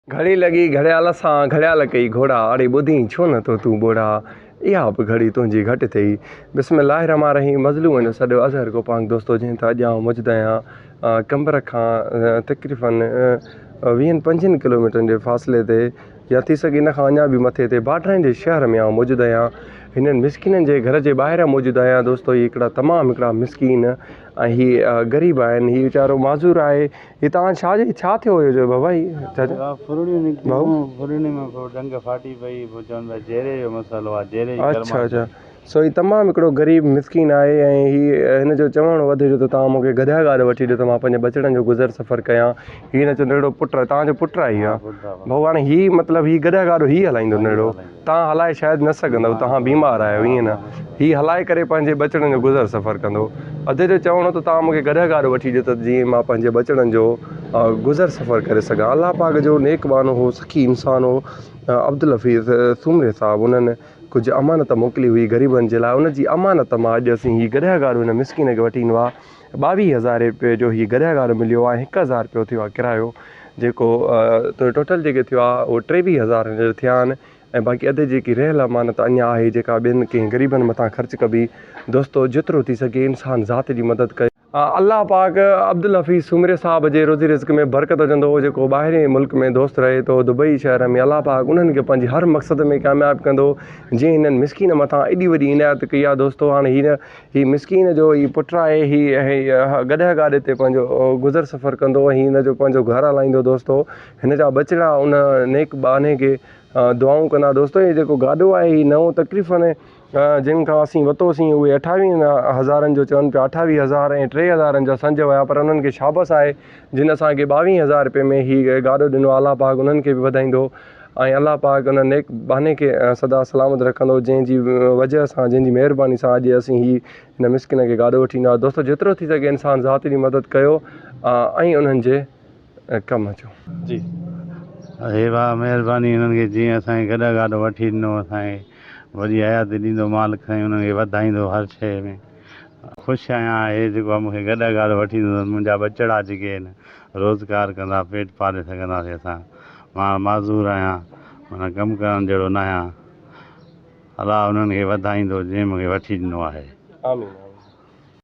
घड़ी लॻी घड़ियाल सां घड़ियाल कई घोड़ा, अड़े ॿुधी छो नथो तूं ॿोड़ा, इहा बि घड़ी तुंहिंजी घटि थई। बिस्मिल्लाह रहमान रहीम। मज़लू वञो सॼो अज़हर को पाक दोस्तो जंहिं त अॼु आउं मौजूदु आहियां कम्बर खां तक़रीबन 20-25 किलोमीटरनि जे फ़ासिले ते, या थी सघे इन खां अञा बि मथे ते बाडरनि जे शहर में आउं मौजूदु आहियां। हिननि मिसकिननि जे घर जे ॿाहिरां मौजूदु आहियां दोस्तो। हीअ हिकिड़ा तमामु हिकिड़ा मिसकिन ऐं हीअ ग़रीब आहिनि। हीअ वीचारो माज़ूर आहे। हीअ तव्हां छा थियो हुयो जो बाबा? अच्छा, सो ही तमामु हिकिड़ो ग़रीब मिसकिन आहे ऐं हीअ हिन जो चवणु वधे जो त तव्हां मूंखे गधा गाॾ वठी ॾियो त मां पंहिंजे बचड़नि जो गुज़र सफ़र कयां। हीअ हिन जो नंढड़ो पुटु आहे, तव्हांजो पुटु आहे? इहा भाऊ हाणे हीअ मतिलबु हीअ गधा गाॾो हीअ हलाईंदो नंढड़ो, तव्हां हलाए शायदि न सघंदव, तव्हां बीमार आहियो। ईअं न, हीअ हलाए करे पंहिंजे बचड़नि जो गुज़र सफ़र कंदो। अधे जो चवणो त तव्हां मूंखे गधा गाॾ वठी ॾियो त जीअं मां पंहिंजे बचड़नि जो गुज़र सफ़र करे सघां। अलाह पाक जो नेक बानो हो, सखी इंसान हो अब्दुल हफ़ीज़ सुमरे साहिबु। उन्हनि कुझु अमानत मोकिली हुई ग़रीबनि जे लाइ। उन जी अमानत मां अॼु असीं हीअ गधा गाॾो हिन मिसकिन खे वठी ईंदो आहे। 22,000 रुपए जो हीअ गधा गाॾो मिलियो आहे। 1,000 रुपयो थियो आहे किरायो, जेको टोटल जेके थियो आहे उहो 23,000 जो थिया आहिनि। ऐं बाक़ी अधु जेकी रहियल अमानत अञा आहे जेका ॿियनि कंहिं ग़रीबनि मथां ख़र्चु कबी। दोस्तो जेतिरो थी सघे इंसान ज़ात जी मदद करे। अल्लाह पाक अब्दुल हफ़ीज़ सुमरे साहिब जे रोज़ी रिज़्क़ में बरकत विझंदो हो। जेको ॿाहिरि मुल्क में दोस्त रहे थो दुबई शहर में, अल्लाह पाक उन्हनि खे पंहिंजे हर मक़सद में कामयाबु कंदो। जीअं हिननि मिसकिन मथां एॾी वॾी इनायत कई आहे दोस्तो। हाणे हीअ मिसकिन जो हीअ पुटु आहे, हीअ गधा गाॾे ते पंहिंजो गुज़र सफ़र कंदो ऐं हिन जो पंहिंजो घरु हलाईंदो दोस्तो। हिन जा बचड़ा उन नेक बाने खे दुआऊं कंदा दोस्तो। हीअ जेको गाॾो आहे हीअ नओं तक़रीबन जिन खां असीं वरितोसीं उहे 28,000 जो चवनि पिया, 28,000 ऐं 3,000 जा संज हुया, पर उन्हनि खे शाबस आहे जिन असांखे 22,000 रुपए में हीअ गाॾो ॾिनो। अलाह पाक उन्हनि खे बि वधाईंदो ऐं अलाह पाक उन नेक बाने खे सदा सलामत रखंदो, जंहिंजी वजह सां, जंहिंजी महिरबानी सां अॼु असीं हिन मिसकिन खे गाॾो वठी ईंदो आहे। दोस्तो जेतिरो थी सघे इंसान ज़ात जी मदद कयो ऐं उन्हनि जे कमु अचो। जी हे वाह महिरबानी हिननि खे, जीअं असांखे गॾा गाॾो वठी ॾिनो, असांखे वॾी हयाती ॾींदो, मालिक साईं हुननि खे वधाईंदो हर शइ में। ख़ुशि आहियां हे जेको आहे मूंखे गॾा गाॾो वठी ॾिनो। मुंहिंजा बचड़ा जेके आहिनि रोज़गारु कंदा, पेट पाले सघंदासीं असां। मां माज़ूर आहियां, माना कमु करण जहिड़ो न आहियां। अलाह उन्हनि खे वधाईंदो जंहिं मूंखे वठी ॾिनो आहे। आमीन।